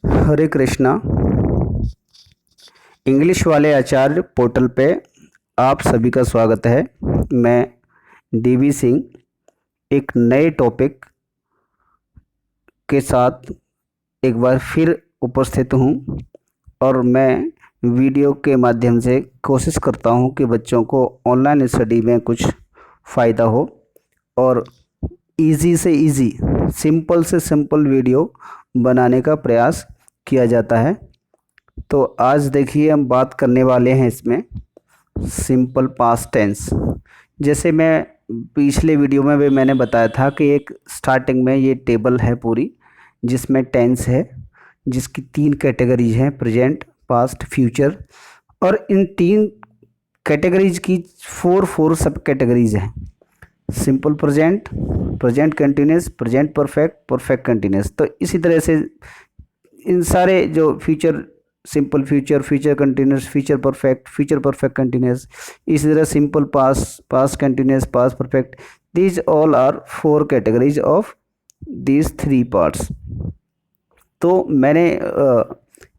हरे Krishna. English वाले आचार्य portal पे आप सभी का स्वागत है। मैं डीवी सिंह एक नए टॉपिक के साथ एक बार फिर उपस्थित हूँ और मैं वीडियो के माध्यम से कोशिश करता हूँ कि बच्चों को ऑनलाइन स्टडी में कुछ फ़ायदा हो और इजी से इजी, सिंपल से सिंपल वीडियो बनाने का प्रयास किया जाता है। तो आज देखिए हम बात करने वाले हैं इसमें सिंपल पास्ट टेंस। जैसे मैं पिछले वीडियो में भी मैंने बताया था कि एक स्टार्टिंग में ये टेबल है पूरी, जिसमें टेंस है, जिसकी 3 कैटेगरीज हैं, प्रेजेंट, पास्ट, फ्यूचर। और इन 3 कैटेगरीज की 4 सब कैटेगरीज हैं। Simple present, present continuous, present perfect, perfect continuous. तो इसी तरह से इन सारे जो future, simple future, future continuous, future perfect continuous, इसी तरह simple past, past continuous, past perfect, these all are 4 categories of these 3 parts. तो मैंने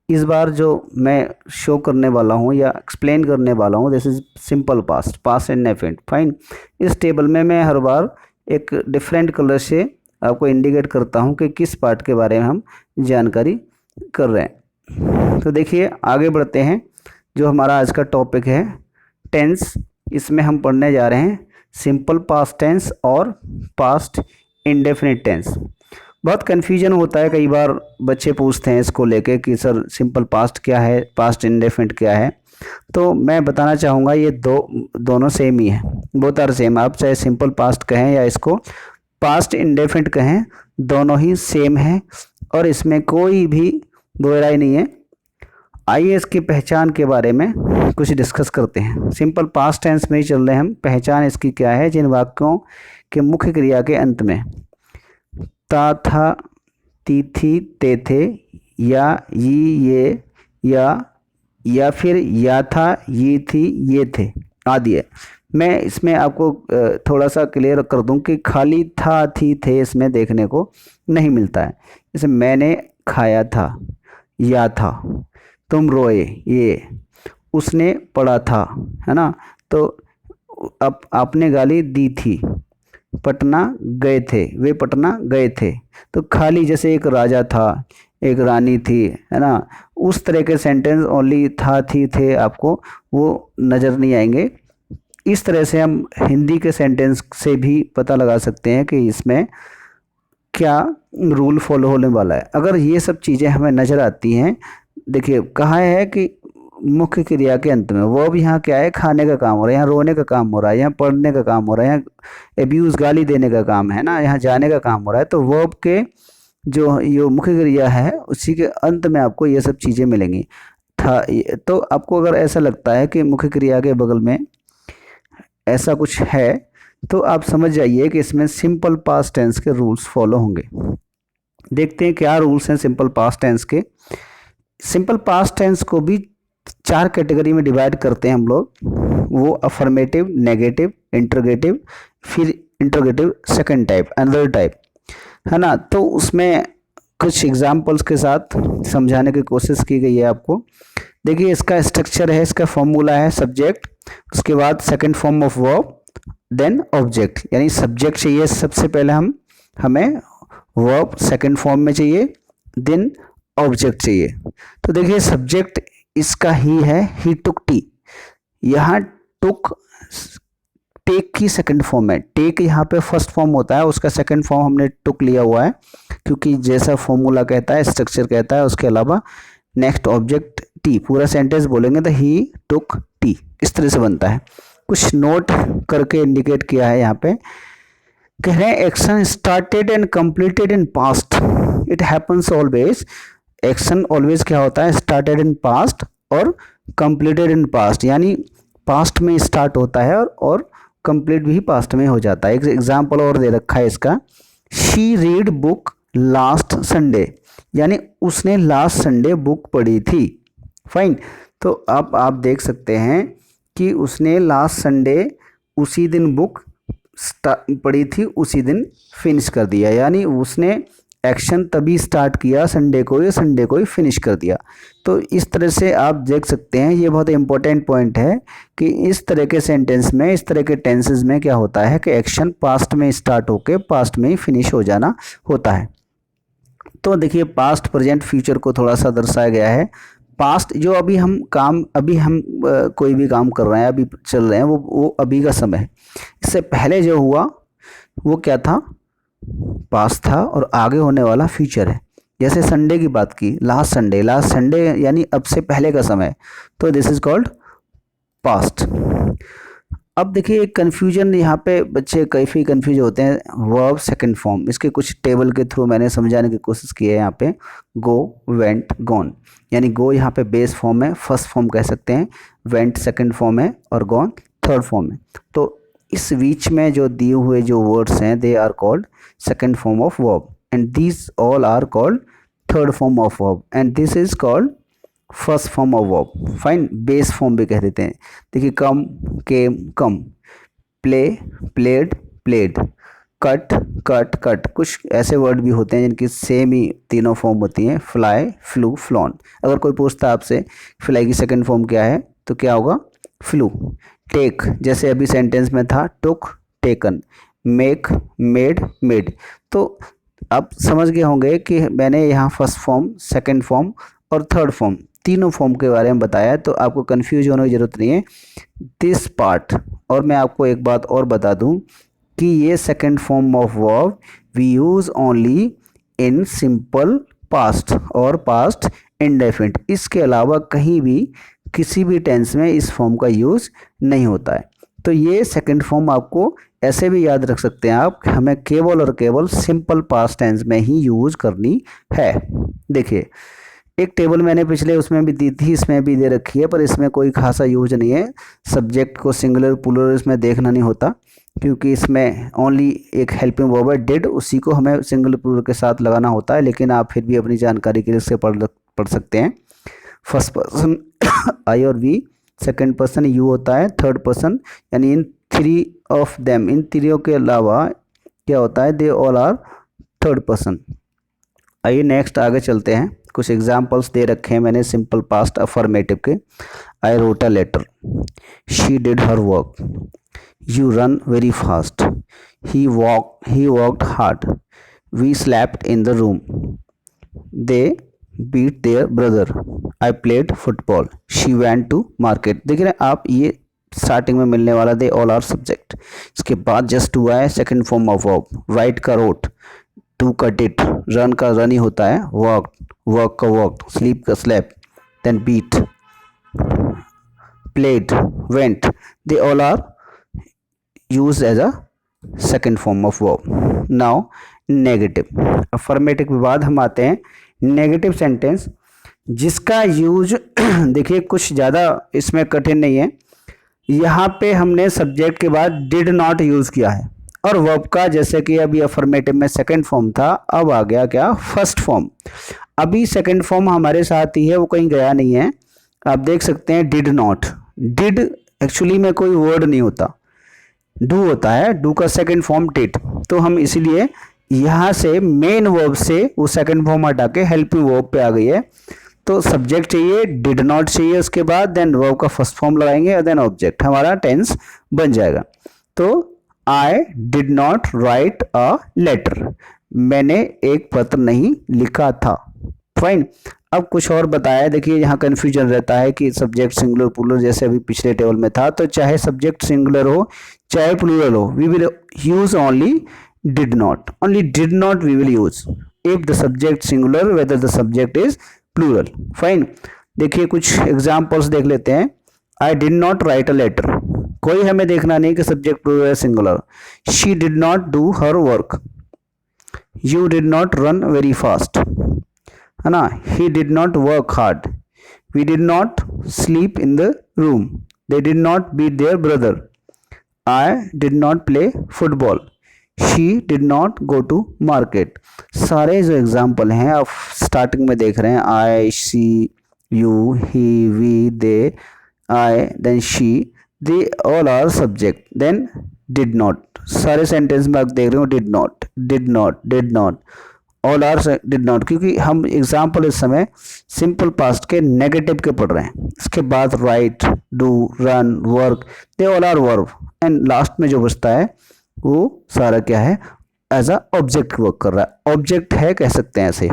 इस बार जो मैं शो करने वाला हूँ या एक्सप्लेन करने वाला हूँ, this is simple past, past indefinite. Fine. इस टेबल में मैं हर बार एक डिफरेंट कलर से आपको इंडिकेट करता हूँ कि किस पार्ट के बारे में हम जानकारी कर रहे हैं। तो देखिए आगे बढ़ते हैं। जो हमारा आज का टॉपिक है टेंस, इसमें हम पढ़ने जा रहे हैं सिंपल पास्ट टेंस और पास्ट इंडेफिनिट टेंस। बहुत कन्फ्यूजन होता है, कई बार बच्चे पूछते हैं इसको लेके कि सर सिंपल पास्ट क्या है, पास्ट इंडेफिनिट क्या है। तो मैं बताना चाहूँगा ये दोनों सेम ही है, बोथ आर सेम। आप चाहे सिंपल पास्ट कहें या इसको पास्ट इंडेफिनिट कहें, दोनों ही सेम है और इसमें कोई भी दो राय नहीं है। आइए इसकी पहचान के बारे में कुछ डिस्कस करते हैं। सिंपल पास्ट टेंस में ही चल रहे हैं हम। पहचान इसकी क्या है? जिन वाक्यों के मुख्य क्रिया के अंत में ता, था, ती, थी, ते, थे, या, ये, या फिर या था, ये थी, ये थे आदि है। मैं इसमें आपको थोड़ा सा क्लियर कर दूं कि खाली था, थी, थे इसमें देखने को नहीं मिलता है। जैसे मैंने खाया था, या था, तुम रोए, ये, उसने पढ़ा था, है ना। तो अब आपने गाली दी थी, पटना गए थे, वे पटना गए थे। तो खाली जैसे एक राजा था, एक रानी थी, है ना, उस तरह के सेंटेंस ओनली था, थी, थे आपको वो नज़र नहीं आएंगे। इस तरह से हम हिंदी के सेंटेंस से भी पता लगा सकते हैं कि इसमें क्या रूल फॉलो होने वाला है। अगर ये सब चीज़ें हमें नज़र आती हैं, देखिए कहा है कि मुख्य क्रिया के अंत में, वो भी यहाँ क्या है, खाने का काम हो रहा है, यहाँ रोने का काम हो रहा है, यहाँ पढ़ने का काम हो रहा है, यहाँ एब्यूज़ गाली देने का काम है ना, यहाँ जाने का काम हो रहा है। तो वर्ब के जो ये मुख्य क्रिया है उसी के अंत में आपको ये सब चीज़ें मिलेंगी। था, तो आपको अगर ऐसा लगता है कि मुख्य क्रिया के बगल में ऐसा कुछ है, तो आप समझ जाइए कि इसमें सिंपल पास्ट टेंस के रूल्स फॉलो होंगे। देखते हैं क्या रूल्स हैं सिंपल पास्ट टेंस के। सिंपल पास्ट टेंस को भी 4 कैटेगरी में डिवाइड करते हैं हम लोग। वो अफर्मेटिव, नेगेटिव, इंटरोगेटिव, फिर interrogative second type, another type, है ना। तो उसमें कुछ एग्जाम्पल्स के साथ समझाने की कोशिश की गई है आपको। देखिए इसका स्ट्रक्चर है, इसका फॉर्मूला है सब्जेक्ट, उसके बाद second form of verb, then object. यानी सब्जेक्ट चाहिए सबसे पहले, हमें वर्ब सेकंड फॉर्म में चाहिए, देन ऑब्जेक्ट चाहिए। तो देखिए सब्जेक्ट इसका ही है, ही टुक टी। यहाँ टुक टेक की सेकंड फॉर्म है। टेक यहाँ पे फर्स्ट फॉर्म होता है, उसका सेकंड फॉर्म हमने टुक लिया हुआ है, क्योंकि जैसा फॉर्मूला कहता है, स्ट्रक्चर कहता है। उसके अलावा नेक्स्ट ऑब्जेक्ट टी, पूरा सेंटेंस बोलेंगे तो ही टुक टी, इस तरह से बनता है। कुछ नोट करके इंडिकेट किया है यहाँ पे। कह रहे हैं action started and completed in past, it happens always. Action always क्या होता है, स्टार्टेड इन पास्ट और कंप्लीटेड इन पास्ट, यानी पास्ट में स्टार्ट होता है और कंप्लीट भी पास्ट में हो जाता है। एक एग्जाम्पल और दे रखा है इसका, she read book last Sunday, यानी उसने लास्ट संडे बुक पढ़ी थी। फाइन। तो अब आप देख सकते हैं कि उसने लास्ट संडे उसी दिन बुक पढ़ी थी, उसी दिन फिनिश कर दिया, यानी उसने एक्शन तभी स्टार्ट किया संडे को, या संडे को ही फिनिश कर दिया। तो इस तरह से आप देख सकते हैं, ये बहुत इंपॉर्टेंट पॉइंट है कि इस तरह के सेंटेंस में, इस तरह के टेंसेस में क्या होता है कि एक्शन पास्ट में स्टार्ट होके पास्ट में ही फिनिश हो जाना होता है। तो देखिए पास्ट, प्रेजेंट, फ्यूचर को थोड़ा सा दर्शाया गया है। पास्ट जो अभी हम कोई भी काम कर रहे हैं, अभी चल रहे हैं, वो अभी का समय है। इससे पहले जो हुआ वो क्या था, पास्ट था, और आगे होने वाला फ्यूचर है। जैसे संडे की बात की, लास्ट संडे यानी अब से पहले का समय, तो दिस इज कॉल्ड पास्ट। अब देखिए एक कन्फ्यूजन यहाँ पे बच्चे काफ़ी कन्फ्यूज होते हैं, वर्ब सेकंड फॉर्म। इसके कुछ टेबल के थ्रू मैंने समझाने की कोशिश की है। यहाँ पे गो, वेंट, गॉन, यानी गो यहाँ पे बेस फॉर्म है, फर्स्ट फॉर्म कह सकते हैं, वेंट सेकंड फॉर्म है, और गॉन थर्ड फॉर्म है। तो इस बीच में जो दिए हुए जो वर्ड्स हैं, they are called second form of verb, and these all are called third form of verb, and this is called first form of verb. Fine, base form भी कह देते हैं। देखिए come, came, come, play, played, played, cut, cut, cut. कुछ ऐसे word भी होते हैं जिनकी सेम ही तीनों फॉर्म होती हैं, फ्लाई, फ्लू, फ्लॉन। अगर कोई पूछता है आपसे फ्लाई की सेकंड फॉर्म क्या है, तो क्या होगा, फ्लू। टेक, जैसे अभी सेंटेंस में था, टुक, टेकन, मेक, मेड, मेड। तो आप समझ गए होंगे कि मैंने यहाँ फर्स्ट फॉर्म, सेकंड फॉर्म और थर्ड फॉर्म, तीनों फॉर्म के बारे में बताया, तो आपको कंफ्यूज होने की ज़रूरत नहीं है दिस पार्ट। और मैं आपको एक बात और बता दूं कि ये second form of verb we use only in simple past और पास्ट इंडेफिनिट। इसके अलावा कहीं भी किसी भी टेंस में इस फॉर्म का यूज़ नहीं होता है। तो ये सेकंड फॉर्म आपको ऐसे भी याद रख सकते हैं आप, हमें केवल और केवल सिंपल पास्ट टेंस में ही यूज़ करनी है। देखिए एक टेबल मैंने पिछले उसमें भी दी थी, इसमें भी दे रखी है, पर इसमें कोई खासा यूज नहीं है। सब्जेक्ट को सिंगुलर प्लूरल इसमें देखना नहीं होता, क्योंकि इसमें ओनली एक हेल्पिंग वर्ब है डिड, उसी को हमें सिंगुलर प्लूरल के साथ लगाना होता है। लेकिन आप फिर भी अपनी जानकारी के लिए इससे पढ़ सकते हैं। फर्स्ट पर्सन आई और वी, सेकंड पर्सन यू होता है, थर्ड पर्सन यानी इन थ्री ऑफ देम, इन तीनों के अलावा क्या होता है, they all are third person. आइए नेक्स्ट आगे चलते हैं। कुछ एग्जाम्पल्स दे रखे हैं मैंने सिंपल पास्ट अफर्मेटिव के। I wrote a letter, she did her work, you run very fast, he walked hard, we slapped in the room, they beat their brother, I played football, she went to market. देख रहे हैं आप, ये starting में मिलने वाला दे all are subject. इसके बाद जस्ट हुआ है second form of verb, write का रोट, टू का डिड, रन का रन ही होता है, वर्क, वर्क का वर्क, स्लीप का slept, then beat, played, went, they all are used as a second form of verb. Now negative, affirmative के बाद हम आते हैं नेगेटिव सेंटेंस, जिसका यूज देखिए कुछ ज़्यादा इसमें कठिन नहीं है। यहाँ पे हमने सब्जेक्ट के बाद डिड नॉट यूज़ किया है, और वर्ब का जैसे कि अभी अफर्मेटिव में सेकंड फॉर्म था, अब आ गया क्या, फर्स्ट फॉर्म। अभी सेकंड फॉर्म हमारे साथ ही है, वो कहीं गया नहीं है। आप देख सकते हैं डिड नॉट, डिड एक्चुअली में कोई वर्ड नहीं होता, डू होता है, डू का सेकंड फॉर्म डिड। तो हम इसीलिए यहाँ से मेन वर्ब से वो सेकंड फॉर्म हटा के हेल्पिंग वर्ब पे आ गई है। तो सब्जेक्ट चाहिए, डिड नॉट चाहिए, उसके बाद देन वर्ब का फर्स्ट फॉर्म लगाएंगे और देन ऑब्जेक्ट, हमारा टेंस बन जाएगा। तो I did not write a letter, मैंने एक पत्र नहीं लिखा था। फाइन, अब कुछ और बताया। देखिए यहाँ कन्फ्यूजन रहता है कि सब्जेक्ट सिंगुलर प्लूरल, जैसे अभी पिछले टेबल में था, तो चाहे सब्जेक्ट सिंगुलर हो चाहे प्लूरल हो, we will use only did not, only did not we will use if the subject singular, whether the subject is plural. Fine, देखिए कुछ एग्जाम्पल्स देख लेते हैं। I did not write a letter, कोई हमें देखना नहीं कि सब्जेक्ट प्लूरल है singular. She did not do her work, you did not run very fast, है ना। He did not work hard, we did not sleep in the room, they did not beat their brother, I did not play football, she did not go to market. सारे जो example हैं आप starting में देख रहे हैं, I, she, you, he, we, they, I, then she, they all are subject, then did not. सारे sentence में आप देख रहे हो did not, did not, did not, all are did not, क्योंकि हम एग्जाम्पल इस समय सिंपल पास्ट के नेगेटिव के पढ़ रहे हैं। इसके बाद write, do, run, work, they all are verb, and last में जो बचता है वो सारा क्या है, एज अ ऑब्जेक्ट वर्क कर रहा है, ऑब्जेक्ट है कह सकते हैं ऐसे।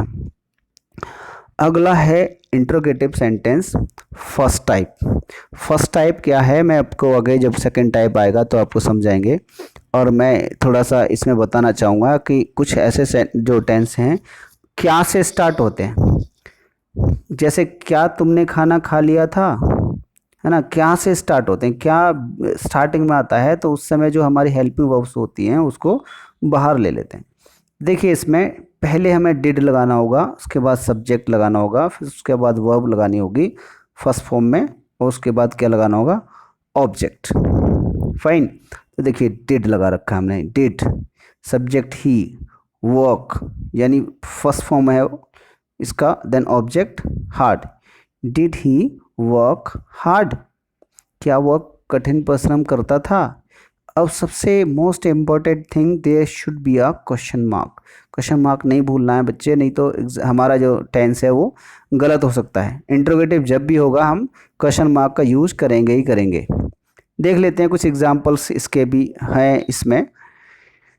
अगला है interrogative sentence first type. First type क्या है, मैं आपको आगे जब सेकंड टाइप आएगा तो आपको समझाएंगे। और मैं थोड़ा सा इसमें बताना चाहूँगा कि कुछ ऐसे जो टेंस हैं क्या से स्टार्ट होते हैं, जैसे क्या तुमने खाना खा लिया था, है ना, क्या से स्टार्ट होते हैं, क्या स्टार्टिंग में आता है तो उस समय जो हमारी हेल्पिंग वर्ब्स होती हैं उसको बाहर ले लेते हैं। देखिए इसमें पहले हमें डिड लगाना होगा, उसके बाद सब्जेक्ट लगाना होगा, फिर उसके बाद वर्ब लगानी होगी फर्स्ट फॉर्म में, और उसके बाद क्या लगाना होगा, ऑब्जेक्ट। फाइन, तो देखिए डिड लगा रखा है हमने, डिड, सब्जेक्ट ही, वर्क यानी फर्स्ट फॉर्म है इसका, then object hard. Did he work hard, क्या वर्क कठिन परिश्रम करता था। अब सबसे most important thing, there should be a question mark. Question mark नहीं भूलना है बच्चे, नहीं तो हमारा जो टेंस है वो गलत हो सकता है। इंट्रोगेटिव जब भी होगा हम क्वेश्चन मार्क का यूज करेंगे ही करेंगे। देख लेते हैं कुछ एग्जांपल्स इसके भी हैं इसमें।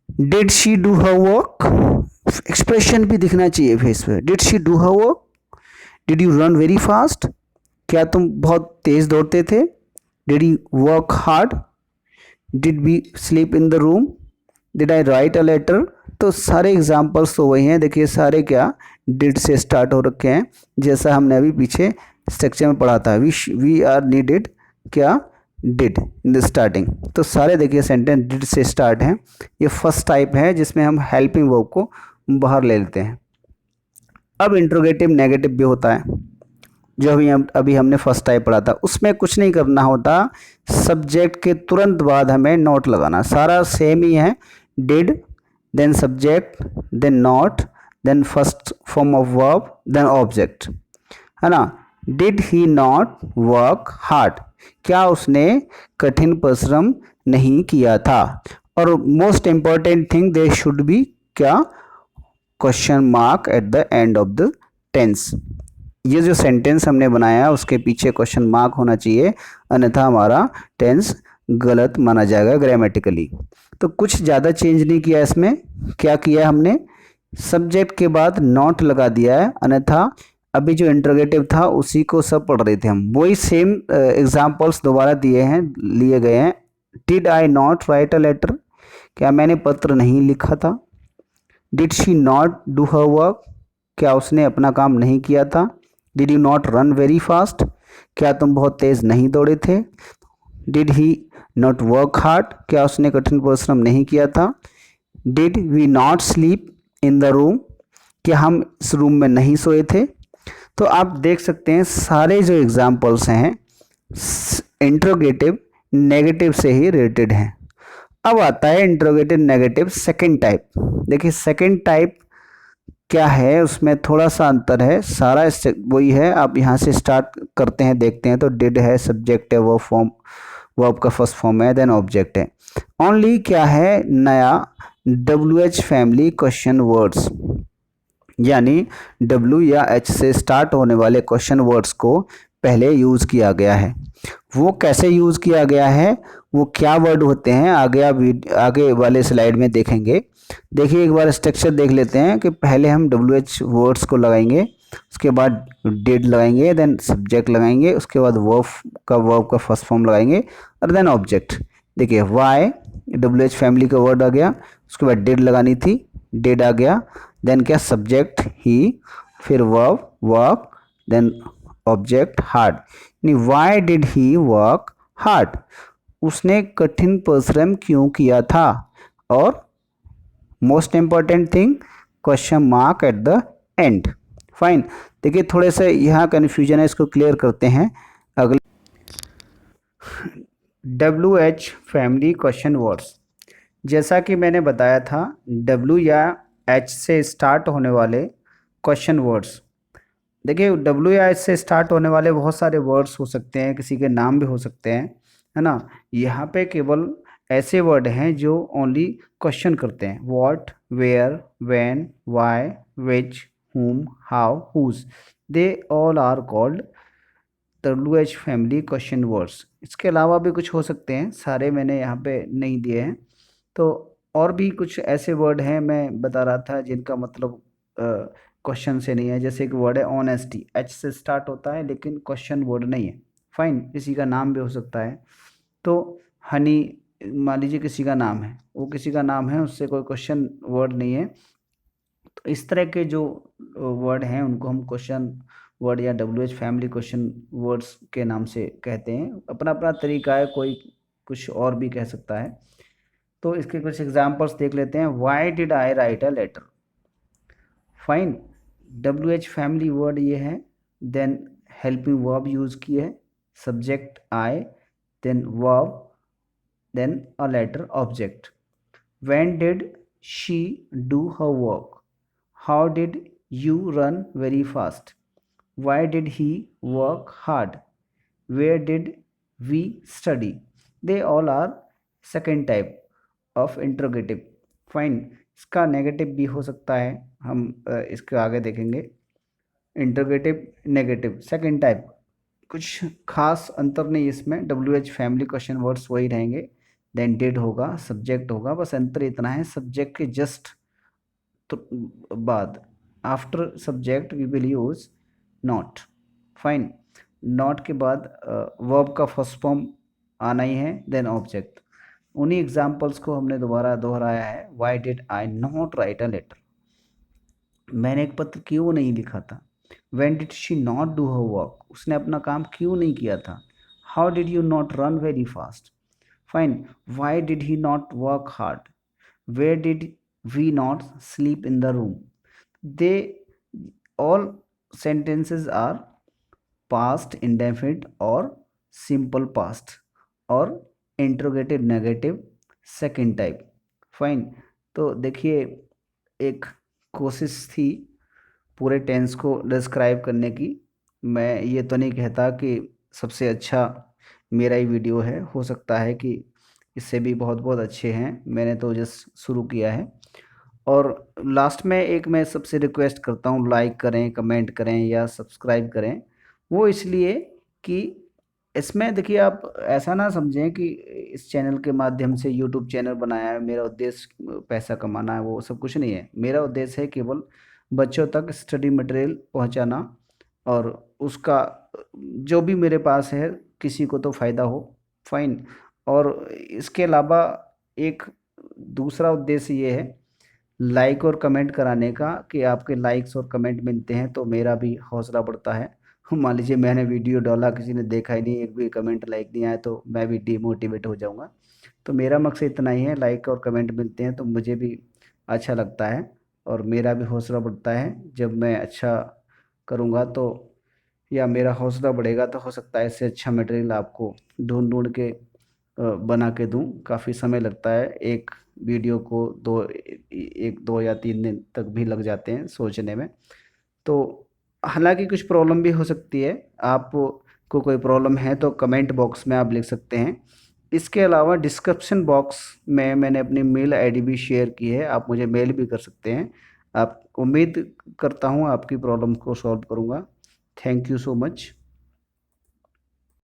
Did she do her work, expression भी दिखना चाहिए फेस पे। Did she do her work, did you run very fast, क्या तुम बहुत तेज दौड़ते थे। Did you work hard, did we sleep in the room, did I write a letter. तो सारे एग्जाम्पल्स तो वही हैं, देखिए सारे क्या डिड से स्टार्ट हो रखे हैं, जैसा हमने अभी पीछे स्ट्रक्चर में पढ़ा था, वी आर नीडेड, क्या डिड इन द स्टार्टिंग। तो सारे देखिए सेंटेंस डिड से स्टार्ट हैं। ये फर्स्ट टाइप है जिसमें हम हेल्पिंग वर्ब को बाहर ले लेते हैं। अब इंट्रोगेटिव नेगेटिव भी होता है, जो अभी हमने फर्स्ट टाइप पढ़ा था, उसमें कुछ नहीं करना होता, सब्जेक्ट के तुरंत बाद हमें नॉट लगाना, सारा सेम ही है, did, then subject, then not, then first form of verb, then object, है ना। Did he not work hard, क्या उसने कठिन परिश्रम नहीं किया था। और most important thing, they should be क्या, question mark at the end of the tense. ये जो सेंटेंस हमने बनाया उसके पीछे क्वेश्चन मार्क होना चाहिए, अन्यथा हमारा टेंस गलत माना जाएगा ग्रामेटिकली। तो कुछ ज़्यादा चेंज नहीं किया इसमें, क्या किया हमने, सब्जेक्ट के बाद नॉट लगा दिया है, अन्यथा अभी जो इंट्रोगेटिव था उसी को सब पढ़ रहे थे हम, वही सेम एग्जाम्पल्स दोबारा दिए हैं, लिए गए हैं। Did I not write a letter, क्या मैंने पत्र नहीं लिखा था। Did she not do her work, क्या उसने अपना काम नहीं किया था। Did you not run very fast, क्या तुम बहुत तेज नहीं दौड़े थे। Did he not work hard, क्या उसने कठिन परिश्रम नहीं किया था। Did we not sleep in the room, क्या हम इस रूम में नहीं सोए थे। तो आप देख सकते हैं सारे जो एग्जाम्पल्स हैं इंट्रोगेटिव नेगेटिव से ही रिलेटेड हैं। अब आता है इंट्रोगेटिव नेगेटिव सेकंड टाइप। देखिए सेकंड टाइप क्या है, उसमें थोड़ा सा अंतर है, सारा वही है। आप यहाँ से स्टार्ट करते हैं, देखते हैं तो डिड है, सब्जेक्ट है, वो फॉर्म वर्ब का फर्स्ट फॉर्म है, देन ऑब्जेक्ट है। ओनली क्या है नया, WH फैमिली क्वेश्चन वर्ड्स, यानी W या H से स्टार्ट होने वाले क्वेश्चन वर्ड्स को पहले यूज़ किया गया है। वो कैसे यूज़ किया गया है, वो क्या वर्ड होते हैं, आगे वाले स्लाइड में देखेंगे। देखिए एक बार स्ट्रक्चर देख लेते हैं कि पहले हम WH वर्ड्स को लगाएंगे, उसके बाद डिड लगाएंगे, देन सब्जेक्ट लगाएंगे, उसके बाद वर्ब का फर्स्ट फॉर्म लगाएंगे, और देन ऑब्जेक्ट। देखिए वाई WH फैमिली का वर्ड आ गया, उसके बाद डिड लगानी थी, डिड आ गया, देन क्या सब्जेक्ट ही, फिर verb work, then object hard. Why did he work hard, उसने कठिन परिश्रम क्यों किया था। और most important thing question mark at the end. Fine, देखिए थोड़े से यहाँ कन्फ्यूजन है, इसको क्लियर करते हैं। अगले WH फैमिली क्वेश्चन वर्ड्स, जैसा कि मैंने बताया था W या H से स्टार्ट होने वाले क्वेश्चन वर्ड्स, देखिए W या H से स्टार्ट होने वाले बहुत सारे वर्ड्स हो सकते हैं, किसी के नाम भी हो सकते हैं, है ना। यहाँ पे केवल ऐसे वर्ड हैं जो ओनली क्वेश्चन करते हैं। What, where, when, why, which, whom, how, whose, they all are called WH family question words. इसके अलावा भी कुछ हो सकते हैं, सारे मैंने यहाँ पे नहीं दिए हैं। तो और भी कुछ ऐसे वर्ड हैं मैं बता रहा था जिनका मतलब क्वेश्चन से नहीं है। जैसे एक वर्ड है ऑनेस्टी, एच से स्टार्ट होता है लेकिन क्वेश्चन वर्ड नहीं है। फाइन, किसी का नाम भी हो सकता है। तो हनी, मान लीजिए किसी का नाम है, वो किसी का नाम है, उससे कोई क्वेश्चन वर्ड नहीं है। तो इस तरह के जो वर्ड हैं उनको हम क्वेश्चन वर्ड या WH फैमिली क्वेश्चन वर्ड्स के नाम से कहते हैं। अपना अपना तरीका है, कोई कुछ और भी कह सकता है। तो इसके कुछ एग्जांपल्स देख लेते हैं। Why did I write a letter. Fine, WH family word ये है। देन हेल्पिंग वर्ब यूज़ की है, subject I, then verb, then a letter object. When did she do her work? How did you run very fast? Why did he work hard? Where did we study? They all are second type of interrogative. Fine. इसका negative भी हो सकता है, हम इसके आगे देखेंगे। Interrogative, negative, second type. कुछ खास अंतर नहीं इसमें, WH फैमिली क्वेश्चन वर्ड्स वही रहेंगे। देन डिड होगा, सब्जेक्ट होगा, बस अंतर इतना है, सब्जेक्ट के जस्ट तो बाद, after subject we will use not. Fine, not के बाद वर्ब का फर्स्ट फॉर्म आना ही है, देन ऑब्जेक्ट। उन्हीं एग्जाम्पल्स को हमने दोबारा दोहराया है। Why did I not write a letter, मैंने एक पत्र क्यों नहीं लिखा था। When did she not do her work, उसने अपना काम क्यों नहीं किया था। How did you not run very fast? Fine. Why did he not work hard? Where did we not sleep in the room? They all sentences are past indefinite or simple past और interrogative negative second type. Fine, तो देखिए एक कोशिश थी पूरे tense को describe करने की। मैं ये तो नहीं कहता कि सबसे अच्छा मेरा ही वीडियो है, हो सकता है कि इससे भी बहुत बहुत अच्छे हैं, मैंने तो जस्ट शुरू किया है। और लास्ट में एक मैं सबसे रिक्वेस्ट करता हूँ, लाइक करें, कमेंट करें या सब्सक्राइब करें। वो इसलिए कि इसमें देखिए आप ऐसा ना समझें कि इस चैनल के माध्यम से यूट्यूब चैनल बनाया है, मेरा उद्देश्य पैसा कमाना है, वो सब कुछ नहीं है। मेरा उद्देश्य है केवल बच्चों तक स्टडी मटेरियल पहुंचाना, और उसका जो भी मेरे पास है किसी को तो फ़ायदा हो। फाइन। और इसके अलावा एक दूसरा उद्देश्य ये है लाइक और कमेंट कराने का, कि आपके लाइक्स और कमेंट मिलते हैं तो मेरा भी हौसला बढ़ता है। मान लीजिए मैंने वीडियो डाला, किसी ने देखा ही नहीं, एक भी कमेंट लाइक नहीं आया, तो मैं भी डीमोटिवेट हो जाऊंगा। तो मेरा मकसद इतना ही है, लाइक और कमेंट मिलते हैं तो मुझे भी अच्छा लगता है और मेरा भी हौसला बढ़ता है। जब मैं अच्छा करूँगा तो, या मेरा हौसला बढ़ेगा तो हो सकता है इससे अच्छा मटेरियल आपको ढूंढ ढूंढ के बना के दूं। काफ़ी समय लगता है एक वीडियो को, एक दो या 3 दिन तक भी लग जाते हैं सोचने में। तो हालांकि कुछ प्रॉब्लम भी हो सकती है, आपको कोई प्रॉब्लम है तो कमेंट बॉक्स में आप लिख सकते हैं। इसके अलावा डिस्क्रिप्शन बॉक्स में मैंने अपनी मेल आईडी भी शेयर की है, आप मुझे मेल भी कर सकते हैं। आप, उम्मीद करता हूँ आपकी प्रॉब्लम को सॉल्व करूँगा। Thank you so much.